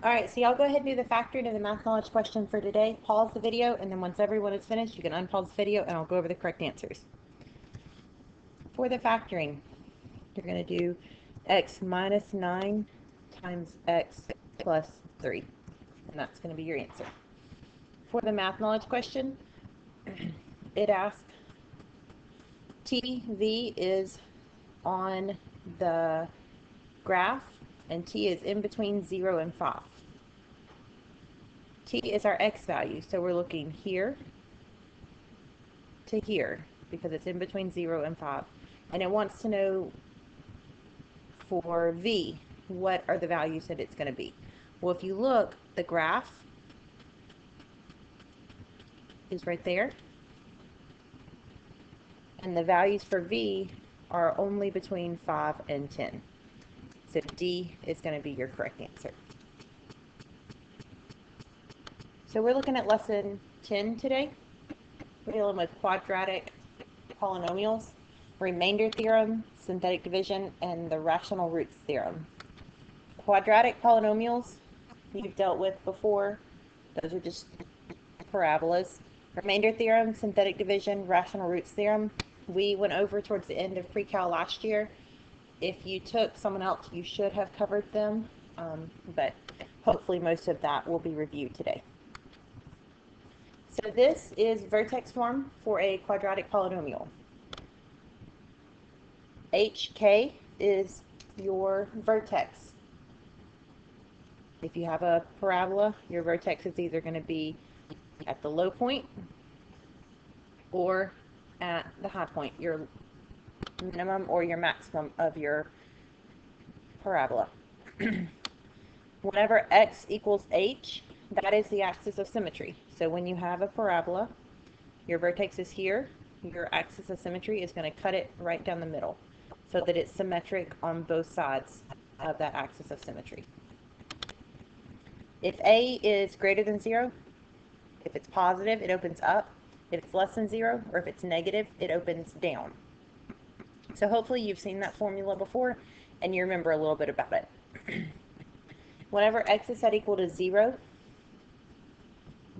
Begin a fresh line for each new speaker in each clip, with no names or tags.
All right, so y'all go ahead and do the factoring and the math knowledge question for today. Pause the video, and then once everyone is finished, you can unpause the video, and I'll go over the correct answers. For the factoring, you're going to do x minus 9 times x plus 3, and that's going to be your answer. For the math knowledge question, it asks TV is on the graph, and t is in between 0 and 5. T is our x value, so we're looking here to here because it's in between 0 and 5. And it wants to know for v, what are the values that it's going to be. Well, if you look, the graph is right there, and the values for v are only between 5 and 10. So D is going to be your correct answer. So we're looking at lesson 10 today. We're dealing with quadratic polynomials, remainder theorem, synthetic division, and the rational roots theorem. Quadratic polynomials you've dealt with before. Those are just parabolas. Remainder theorem, synthetic division, rational roots theorem, we went over towards the end of pre-cal last year. If you took someone else, you should have covered them, but hopefully most of that will be reviewed today. So this is vertex form for a quadratic polynomial. HK is your vertex. If you have a parabola, your vertex is either going to be at the low point or at the high point, your minimum or your maximum of your parabola. Whenever x equals h, that is the axis of symmetry. So when you have a parabola, your vertex is here, your axis of symmetry is going to cut it right down the middle so that it's symmetric on both sides of that axis of symmetry. If a is greater than 0, if it's positive, it opens up. If it's less than 0, or if it's negative, it opens down. So hopefully you've seen that formula before and you remember a little bit about it. Whenever x is set equal to 0,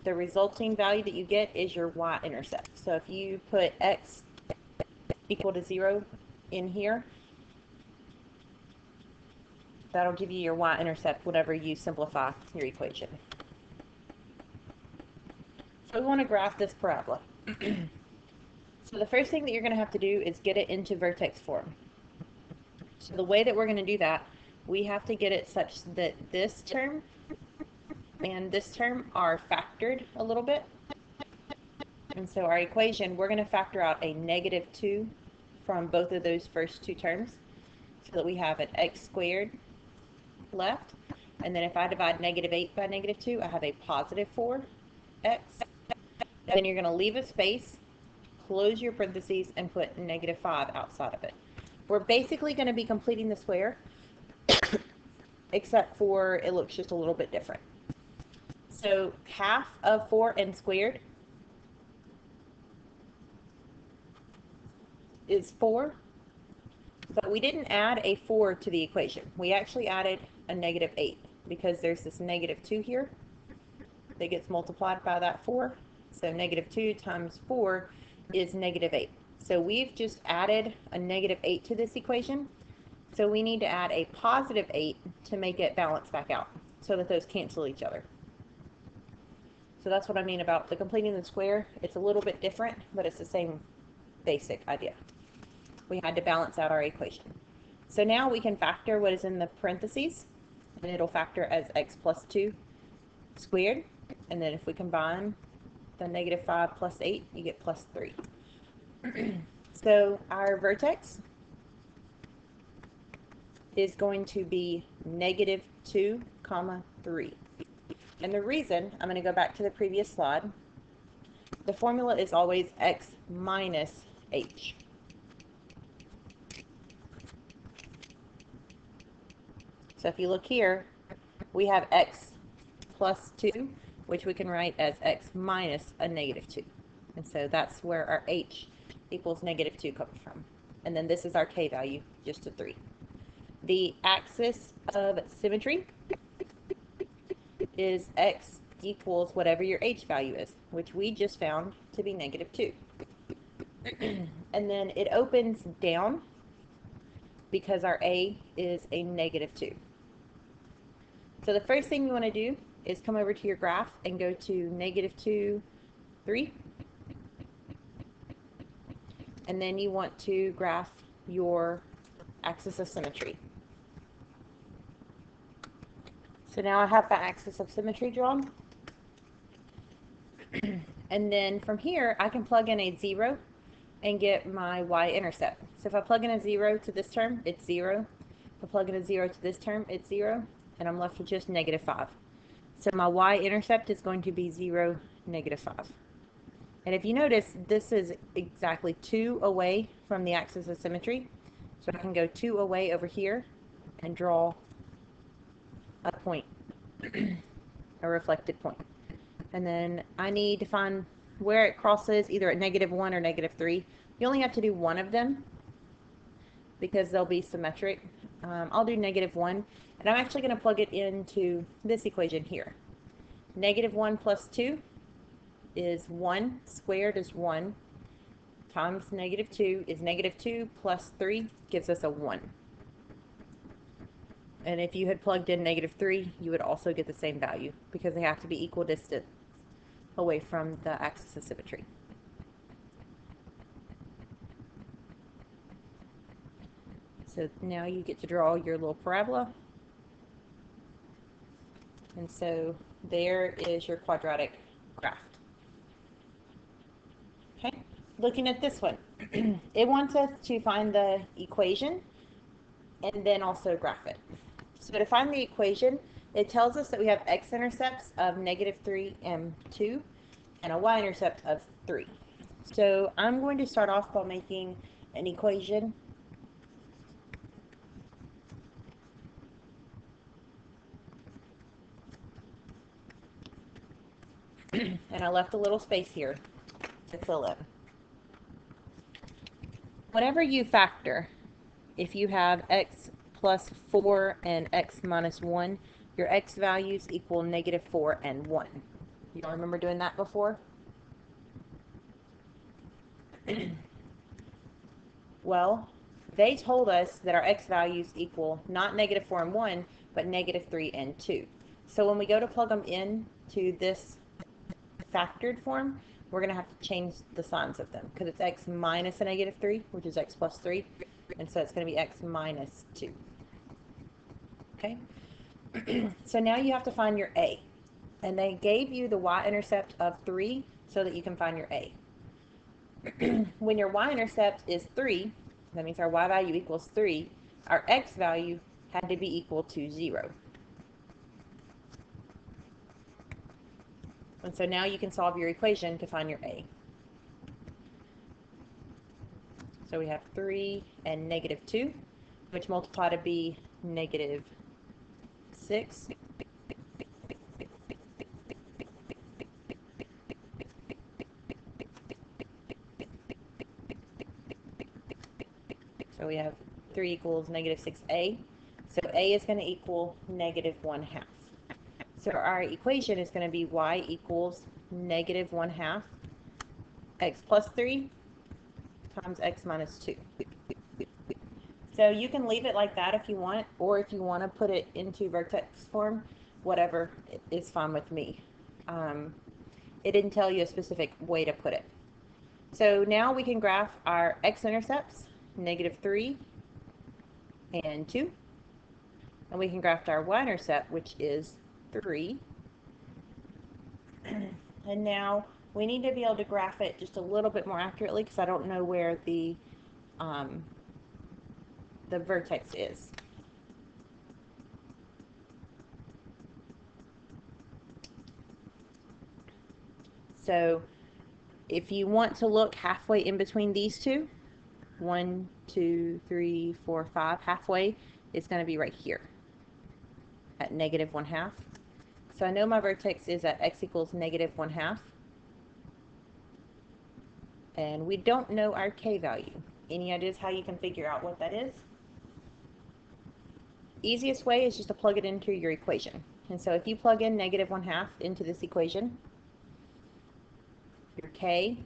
the resulting value that you get is your y-intercept. So if you put x equal to 0 in here, that'll give you your y-intercept whenever you simplify your equation. So we want to graph this parabola. So the first thing that you're going to have to do is get it into vertex form. So the way that we're going to do that, we have to get it such that this term and this term are factored a little bit. And so our equation, we're going to factor out a -2 from both of those first two terms so that we have an x squared left. And then if I divide -8 by -2, I have a positive 4x. And then you're going to leave a space, close your parentheses, and put -5 outside of it. We're basically going to be completing the square, except for it looks just a little bit different. So half of 4n squared is 4, but we didn't add a 4 to the equation. We actually added a -8 because there's this -2 here that gets multiplied by that 4. So -2 times 4 is -8. So we've just added a -8 to this equation. So we need to add a +8 to make it balance back out so that those cancel each other. So that's what I mean about the completing the square. It's a little bit different, but it's the same basic idea. We had to balance out our equation. So now we can factor what is in the parentheses, and it'll factor as x plus 2 squared. And then if we combine the -5 plus 8, you get plus 3. So our vertex is going to be -2, 3. And the reason, I'm going to go back to the previous slide, the formula is always x minus h. So if you look here, we have x plus 2, which we can write as x minus a -2. And so that's where our h equals -2 comes from. And then this is our k value, just a 3. The axis of symmetry is x equals whatever your h value is, which we just found to be -2. And then it opens down because our a is a -2. So the first thing you want to do is come over to your graph and go to -2, 3. And then you want to graph your axis of symmetry. So now I have my axis of symmetry drawn. And then from here, I can plug in a 0 and get my y-intercept. So if I plug in a 0 to this term, it's 0. If I plug in a 0 to this term, it's 0. And I'm left with just -5. So my y-intercept is going to be 0, -5. And if you notice, this is exactly 2 away from the axis of symmetry. So I can go 2 away over here and draw a point, a reflected point. And then I need to find where it crosses, either at -1 or -3. You only have to do one of them because they'll be symmetric. I'll do -1, and I'm actually going to plug it into this equation here. -1 plus 2 is 1, squared is 1, times -2 is -2 plus 3 gives us a 1. And if you had plugged in -3, you would also get the same value because they have to be equal distance away from the axis of symmetry. So now you get to draw your little parabola. And so there is your quadratic graph. Okay, looking at this one, it wants us to find the equation and then also graph it. So to find the equation, it tells us that we have x-intercepts of -3 and 2 and a y-intercept of 3. So I'm going to start off by making an equation. And I left a little space here to fill in. Whenever you factor, if you have x plus 4 and x minus 1, your x values equal -4 and 1. You all remember doing that before? Well, they told us that our x values equal not -4 and 1, but -3 and 2. So when we go to plug them in to this factored form, we're going to have to change the signs of them because it's x minus a -3, which is x plus 3, and so it's going to be x minus 2. Okay, so now you have to find your a, and they gave you the y-intercept of 3 so that you can find your a. When your y-intercept is 3, that means our y value equals 3, our x value had to be equal to 0. And so now you can solve your equation to find your a. So we have 3 and -2, which multiply to be -6. So we have 3 equals -6a. So a is going to equal -1/2. So our equation is going to be y equals -1/2 x plus 3 times x minus 2. So you can leave it like that if you want, or if you want to put it into vertex form, whatever is fine with me. It didn't tell you a specific way to put it. So now we can graph our x-intercepts, -3 and 2. And we can graph our y-intercept, which is 3. And now we need to be able to graph it just a little bit more accurately because I don't know where the vertex is. So if you want to look halfway in between these two, 1, 2, 3, 4, 5, halfway is going to be right here at -1/2. So I know my vertex is at x equals -1/2. And we don't know our k value. Any ideas how you can figure out what that is? easiest way is just to plug it into your equation. And so if you plug in negative 1/2 into this equation, your k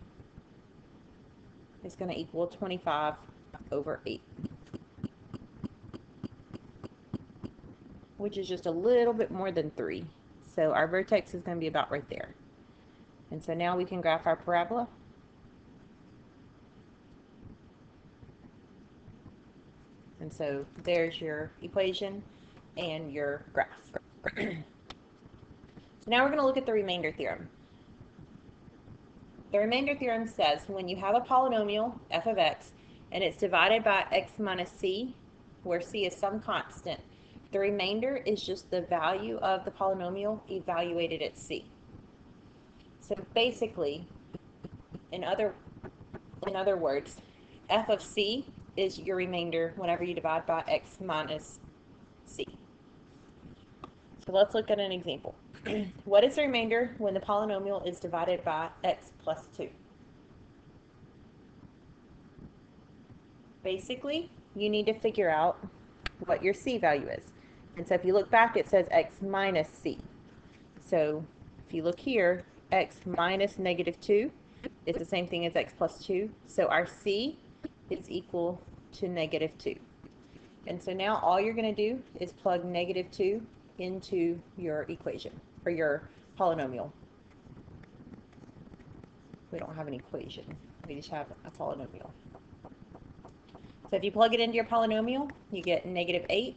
is going to equal 25/8, which is just a little bit more than 3. So our vertex is going to be about right there. And so now we can graph our parabola. And so there's your equation and your graph. So now we're going to look at the remainder theorem. The remainder theorem says when you have a polynomial, f of x, and it's divided by x minus c, where c is some constant, the remainder is just the value of the polynomial evaluated at c. So basically, in other words, f of c is your remainder whenever you divide by x minus c. So let's look at an example. What is the remainder when the polynomial is divided by x plus 2? Basically, you need to figure out what your c value is. And so if you look back, it says x minus c. So if you look here, x minus negative 2 is the same thing as x plus 2. So our c is equal to negative 2. And so now all you're going to do is plug negative 2 into your equation, or your polynomial. We don't have an equation. We just have a polynomial. So if you plug it into your polynomial, you get negative 8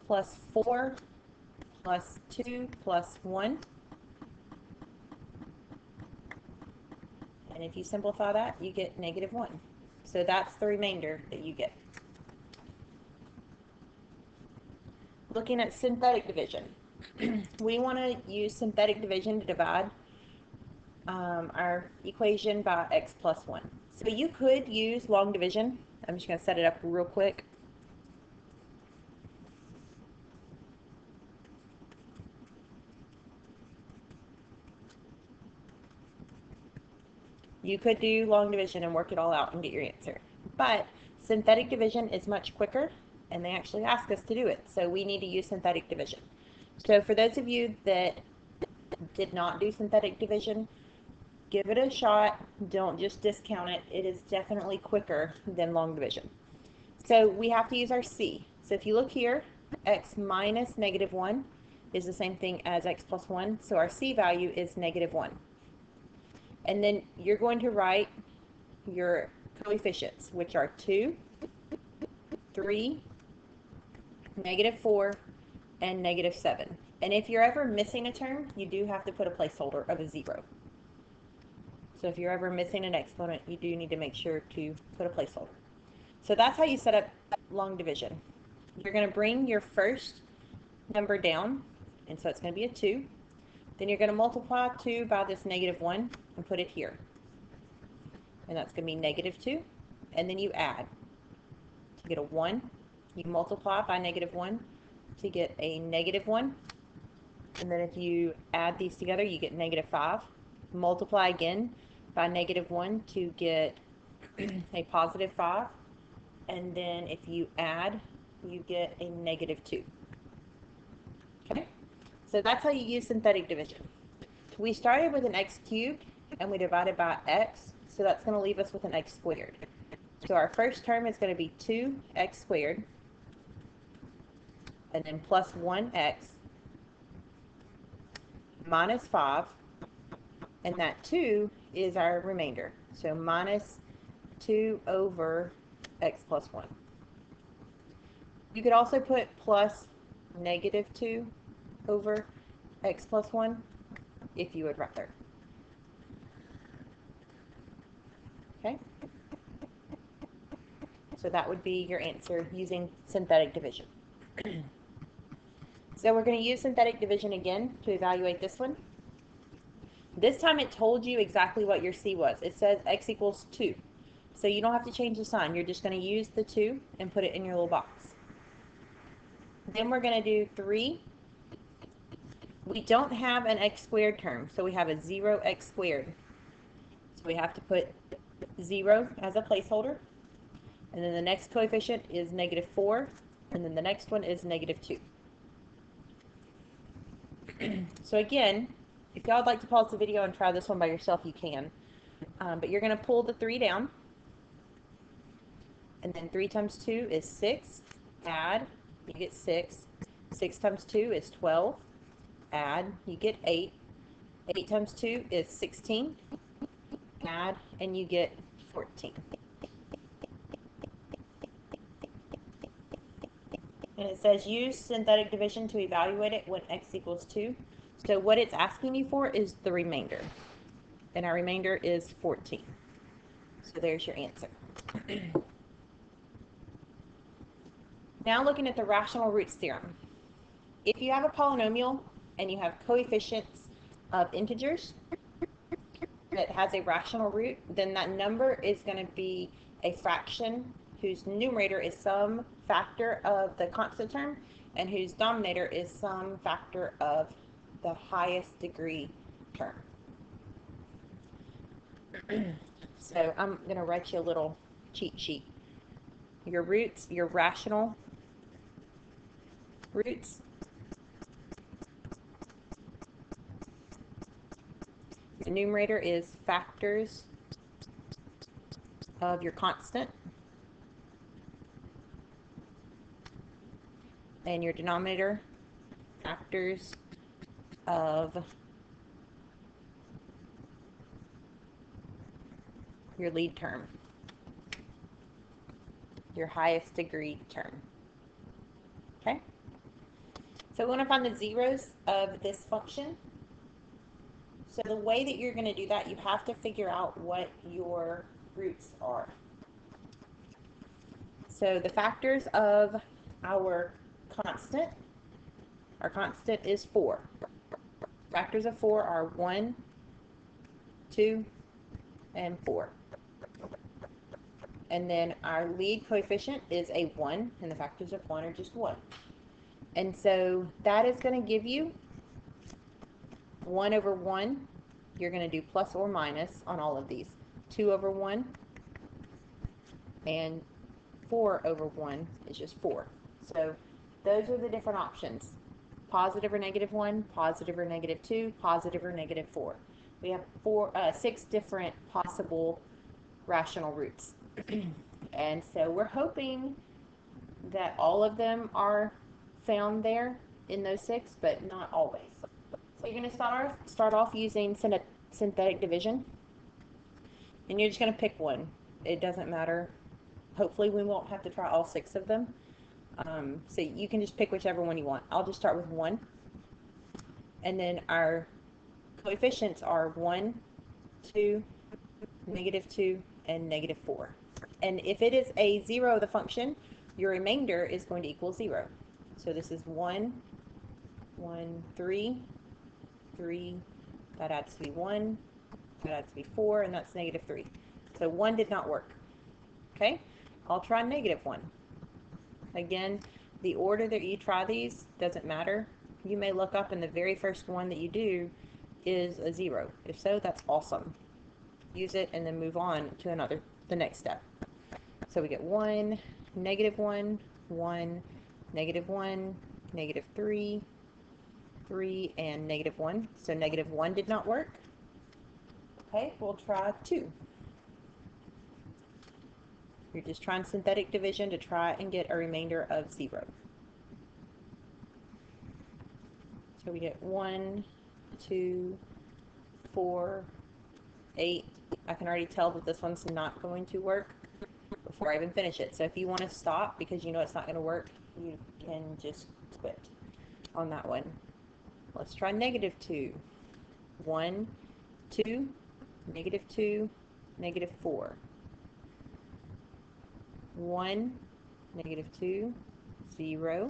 plus 4 plus 2 plus 1. And if you simplify that, you get negative 1. So that's the remainder that you get. Looking at synthetic division. We want to use synthetic division to divide our equation by x plus 1. So you could use long division. I'm just going to set it up real quick. You could do long division and work it all out and get your answer. But synthetic division is much quicker, and they actually ask us to do it. So we need to use synthetic division. So for those of you that did not do synthetic division, give it a shot. Don't just discount it. It is definitely quicker than long division. So we have to use our c. So if you look here, x minus negative 1 is the same thing as x plus 1. So our c value is negative 1. And then you're going to write your coefficients, which are 2, 3, negative 4, and negative 7. And if you're ever missing a term, you do have to put a placeholder of a 0. So if you're ever missing an exponent, you do need to make sure to put a placeholder. So that's how you set up long division. You're going to bring your first number down, and so it's going to be a 2. Then you're going to multiply 2 by this negative 1 and put it here. And that's going to be negative 2. And then you add to get a 1. You multiply by negative 1 to get a negative 1. And then if you add these together, you get negative 5. Multiply again by negative 1 to get a positive 5. And then if you add, you get a negative 2. Okay? So that's how you use synthetic division. We started with an x cubed, and we divided by x, so that's going to leave us with an x squared. So our first term is going to be 2x squared, and then plus 1x minus 5, and that 2 is our remainder. So minus 2 over x plus 1. You could also put plus negative 2 over x plus 1 if you would rather. Okay? So that would be your answer using synthetic division. So we're going to use synthetic division again to evaluate this one. This time it told you exactly what your c was. It says x equals 2. So you don't have to change the sign. You're just going to use the 2 and put it in your little box. Then we're going to do 3. We don't have an x squared term, so we have a 0x squared. So we have to put 0 as a placeholder. And then the next coefficient is negative 4. And then the next one is negative 2. So again, if y'all would like to pause the video and try this one by yourself, you can. But you're going to pull the 3 down. And then 3 times 2 is 6. Add, you get 6. 6 times 2 is 12. Add, you get 8. 8 times 2 is 16. Add, and you get 14. And it says use synthetic division to evaluate it when x equals 2. So what it's asking you for is the remainder. And our remainder is 14. So there's your answer. Now looking at the rational roots theorem. If you have a polynomial and you have coefficients of integers that has a rational root, then that number is going to be a fraction whose numerator is some factor of the constant term and whose denominator is some factor of the highest degree term. So I'm going to write you a little cheat sheet. Your roots, your rational roots, the numerator is factors of your constant, and your denominator factors of your lead term, your highest degree term. Okay? So we want to find the zeros of this function. So the way that you're going to do that, you have to figure out what your roots are. So the factors of our constant is 4. Factors of 4 are 1, 2, and 4. And then our lead coefficient is a 1, and the factors of 1 are just 1. And so that is going to give you 1 over 1. You're going to do plus or minus on all of these. 2 over 1 and 4 over 1 is just 4. So those are the different options. Positive or negative 1, positive or negative 2, positive or negative 4. We have 6 different possible rational roots. And so we're hoping that all of them are found there in those 6, but not always. So you're going to start off using synthetic division, and you're just going to pick one. It doesn't matter. Hopefully we won't have to try all 6 of them. So you can just pick whichever one you want. I'll just start with 1. And then our coefficients are 1, 2, negative 2, and negative 4. And if it is a 0 of the function, your remainder is going to equal 0. So this is 1, 1, 3, 3, that adds to be 1, that adds to be 4, and that's negative 3. So 1 did not work. Okay, I'll try negative 1. Again, the order that you try these doesn't matter. You may look up and the very first one that you do is a 0. If so, that's awesome. Use it and then move on to the next step. So we get 1, negative 1, 1, negative 1, negative 3, 3, and negative 1. So negative 1 did not work. Okay, we'll try 2. You're just trying synthetic division to try and get a remainder of 0. So we get 1, 2, 4, 8. I can already tell that this one's not going to work before I even finish it. So if you want to stop because you know it's not going to work, you can just quit on that one. Let's try negative 2. 1, 2, negative 2, negative 4. 1, negative 2, 0,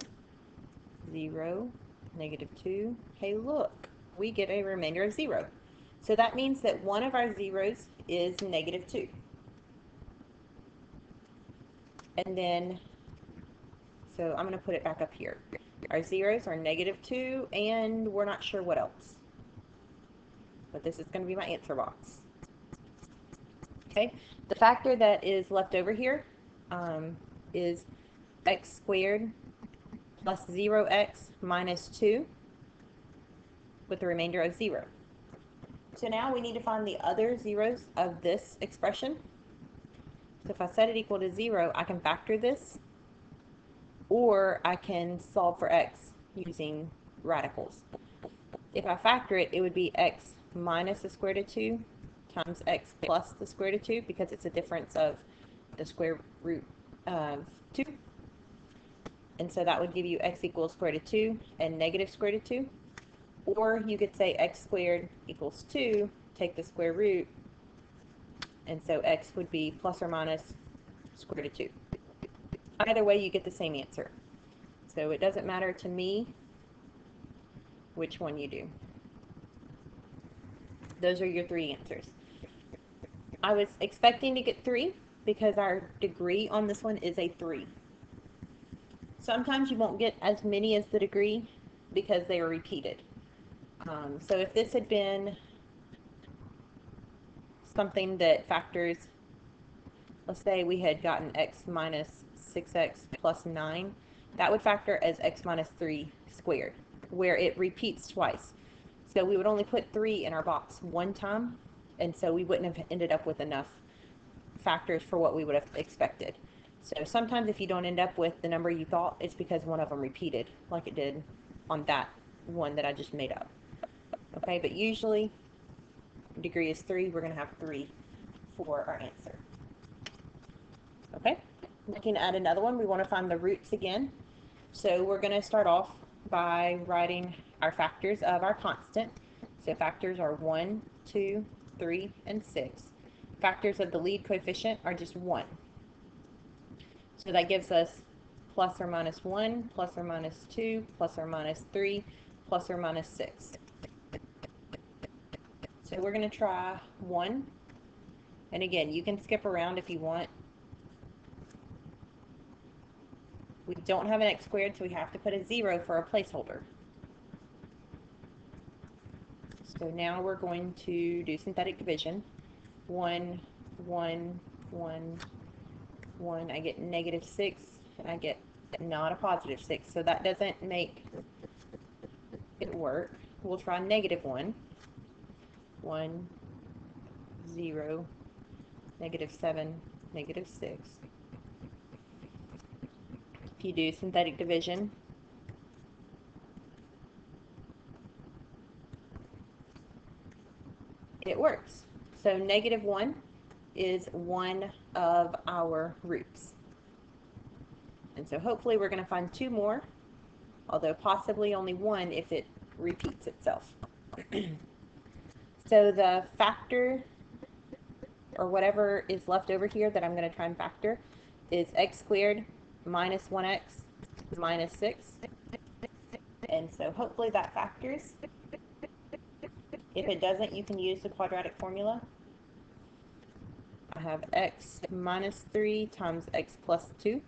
0, negative 2. Hey, look, we get a remainder of 0. So that means that one of our zeros is negative 2. And then, so I'm going to put it back up here. Our zeros are negative 2, and we're not sure what else. But this is going to be my answer box. Okay, the factor that is left over here is x squared plus 0x minus 2 with the remainder of 0. So now we need to find the other zeros of this expression. So if I set it equal to 0, I can factor this, or I can solve for x using radicals. If I factor it, it would be x minus the square root of 2 times x plus the square root of 2, because it's a difference of the square root of 2. And so that would give you x equals square root of 2 and negative square root of 2. Or you could say x squared equals 2, take the square root, and so x would be plus or minus square root of 2. Either way, you get the same answer. So it doesn't matter to me which one you do. Those are your 3 answers. I was expecting to get 3 because our degree on this one is a 3. Sometimes you won't get as many as the degree because they are repeated. So if this had been something that factors, let's say we had gotten x minus 6x plus 9, that would factor as x minus 3 squared, where it repeats twice. So we would only put 3 in our box one time, and so we wouldn't have ended up with enough factors for what we would have expected. So sometimes if you don't end up with the number you thought, it's because one of them repeated, like it did on that one that I just made up. Okay, but usually degree is 3. We're going to have 3 for our answer. Okay, looking at another one, we want to find the roots again. So we're going to start off by writing our factors of our constant. So factors are 1, 2, 3, and 6. Factors of the lead coefficient are just 1. So that gives us plus or minus 1, plus or minus 2, plus or minus 3, plus or minus 6. So we're going to try 1. And again, you can skip around if you want. We don't have an x squared, so we have to put a 0 for a placeholder. So now we're going to do synthetic division. 1, 1, 1, 1. I get negative 6, and I get not a positive 6. So that doesn't make it work. We'll try negative 1. 1, 0, negative 7, negative 6. If you do synthetic division, it works. So negative 1 is one of our roots. And so hopefully we're going to find 2 more, although possibly only 1 if it repeats itself. So the factor, or whatever is left over here that I'm going to try and factor, is x squared minus 1x minus 6. And so hopefully that factors. If it doesn't, you can use the quadratic formula. I have x minus 3 times x plus 2.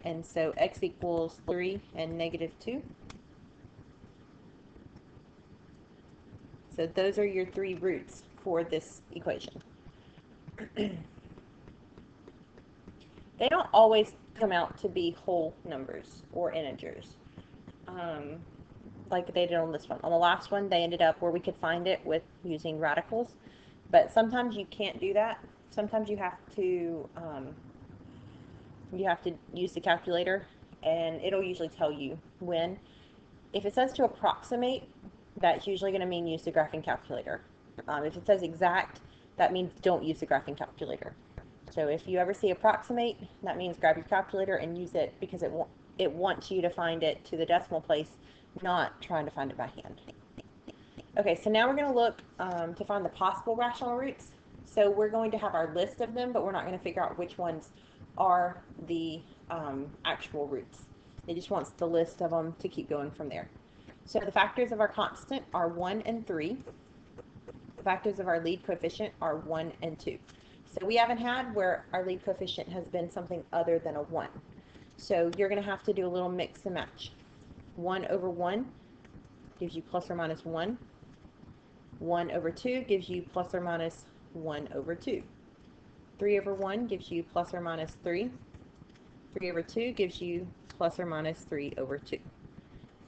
And so x equals 3 and negative 2. So those are your 3 roots for this equation. They don't always come out to be whole numbers or integers, like they did on this one. On the last one, they ended up where we could find it with using radicals, but sometimes you can't do that. Sometimes you have to use the calculator, and it'll usually tell you when. If it says to approximate, that's usually going to mean use the graphing calculator. If it says exact, that means don't use the graphing calculator. So if you ever see approximate, that means grab your calculator and use it, because it wants you to find it to the decimal place, not trying to find it by hand. Okay, so now we're going to look to find the possible rational roots. So we're going to have our list of them, but we're not going to figure out which ones are the actual roots. It just wants the list of them to keep going from there. So the factors of our constant are 1 and 3. The factors of our lead coefficient are 1 and 2. So we haven't had where our lead coefficient has been something other than a 1. So you're going to have to do a little mix and match. 1 over 1 gives you plus or minus 1. 1 over 2 gives you plus or minus 1 over 2. 3 over 1 gives you plus or minus 3. 3 over 2 gives you plus or minus 3 over 2.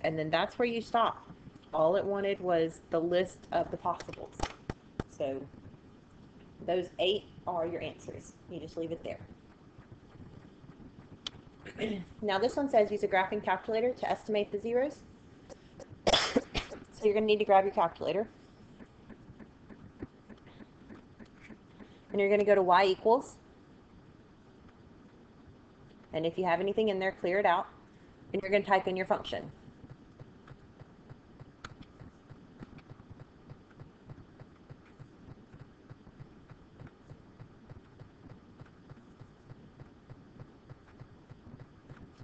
And then that's where you stop. All it wanted was the list of the possibles. So those 8 are your answers. You just leave it there. Now this one says use a graphing calculator to estimate the zeros. So you're going to need to grab your calculator. And you're going to go to y equals. And if you have anything in there, clear it out. And you're going to type in your function.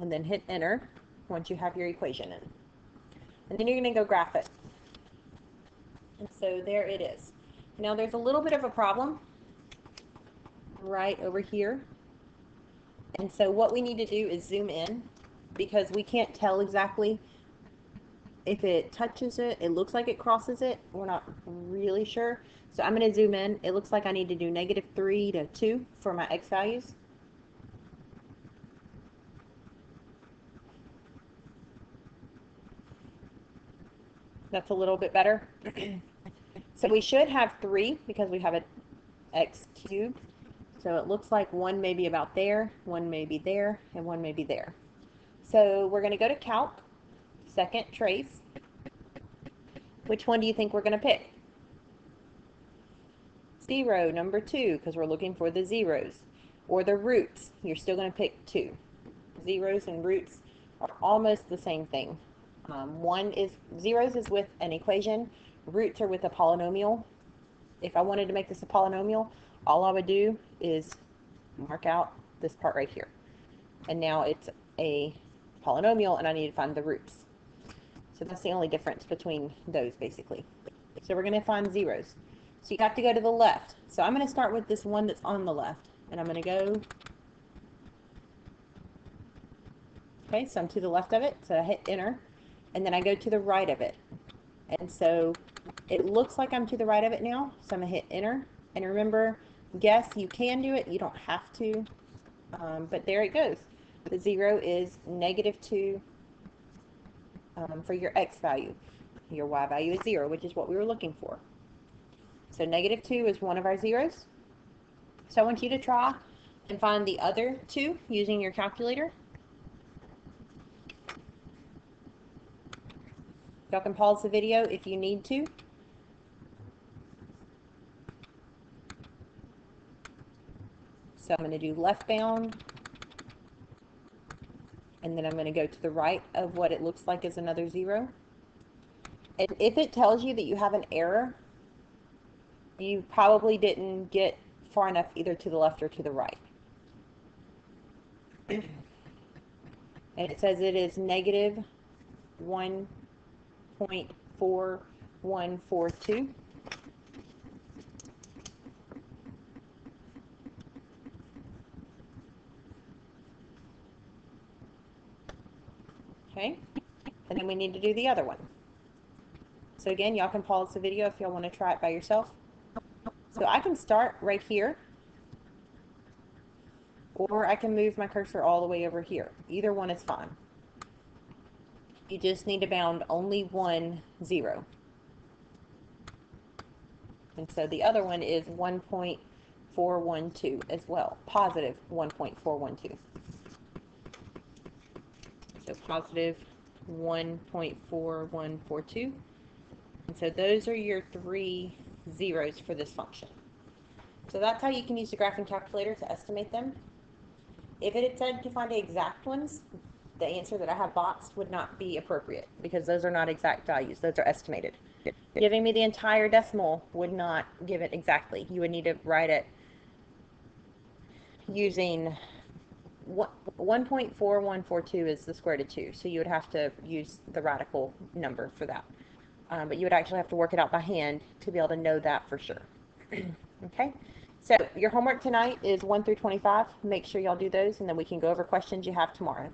And then hit enter once you have your equation in. And then you're going to go graph it. And so there it is. Now there's a little bit of a problem right over here. And so what we need to do is zoom in, because we can't tell exactly if it touches it. It looks like it crosses it. We're not really sure. So I'm going to zoom in. It looks like I need to do -3 to 2 for my x values. That's a little bit better. So we should have 3 because we have an x cubed. So it looks like 1 may be about there, 1 may be there, and 1 may be there. So we're going to go to calc, second trace. Which one do you think we're going to pick? 0, number 2, because we're looking for the zeros. Or the roots, you're still going to pick 2. Zeros and roots are almost the same thing. Zeros is with an equation, roots are with a polynomial. If I wanted to make this a polynomial, all I would do is mark out this part right here. And now it's a polynomial and I need to find the roots. So that's the only difference between those basically. So we're going to find zeros. So you have to go to the left. So I'm going to start with this one that's on the left. And I'm going to go. Okay, so I'm to the left of it. So I hit enter. And then I go to the right of it. And so it looks like I'm to the right of it now. So I'm going to hit enter. And remember, guess, you can do it. You don't have to. But there it goes. The 0 is -2 for your x value. Your y value is 0, which is what we were looking for. So -2 is one of our zeros. So I want you to try and find the other 2 using your calculator. Y'all can pause the video if you need to. So I'm going to do left bound. And then I'm going to go to the right of what it looks like is another 0. And if it tells you that you have an error, you probably didn't get far enough either to the left or to the right. And it says it is -1.4142. Okay, and then we need to do the other one. So again, y'all can pause the video if y'all want to try it by yourself. So I can start right here, or I can move my cursor all the way over here. Either one is fine. You just need to bound only one 0. And so the other one is 1.412 as well, positive 1.412. So positive 1.4142. And so those are your 3 zeros for this function. So that's how you can use the graphing calculator to estimate them. If it had said to find the exact ones, the answer that I have boxed would not be appropriate because those are not exact values. Those are estimated. Giving me the entire decimal would not give it exactly. You would need to write it using 1.4142 is the square root of 2. So you would have to use the radical number for that. But you would actually have to work it out by hand to be able to know that for sure. Okay, so your homework tonight is 1 through 25. Make sure y'all do those, and then we can go over questions you have tomorrow.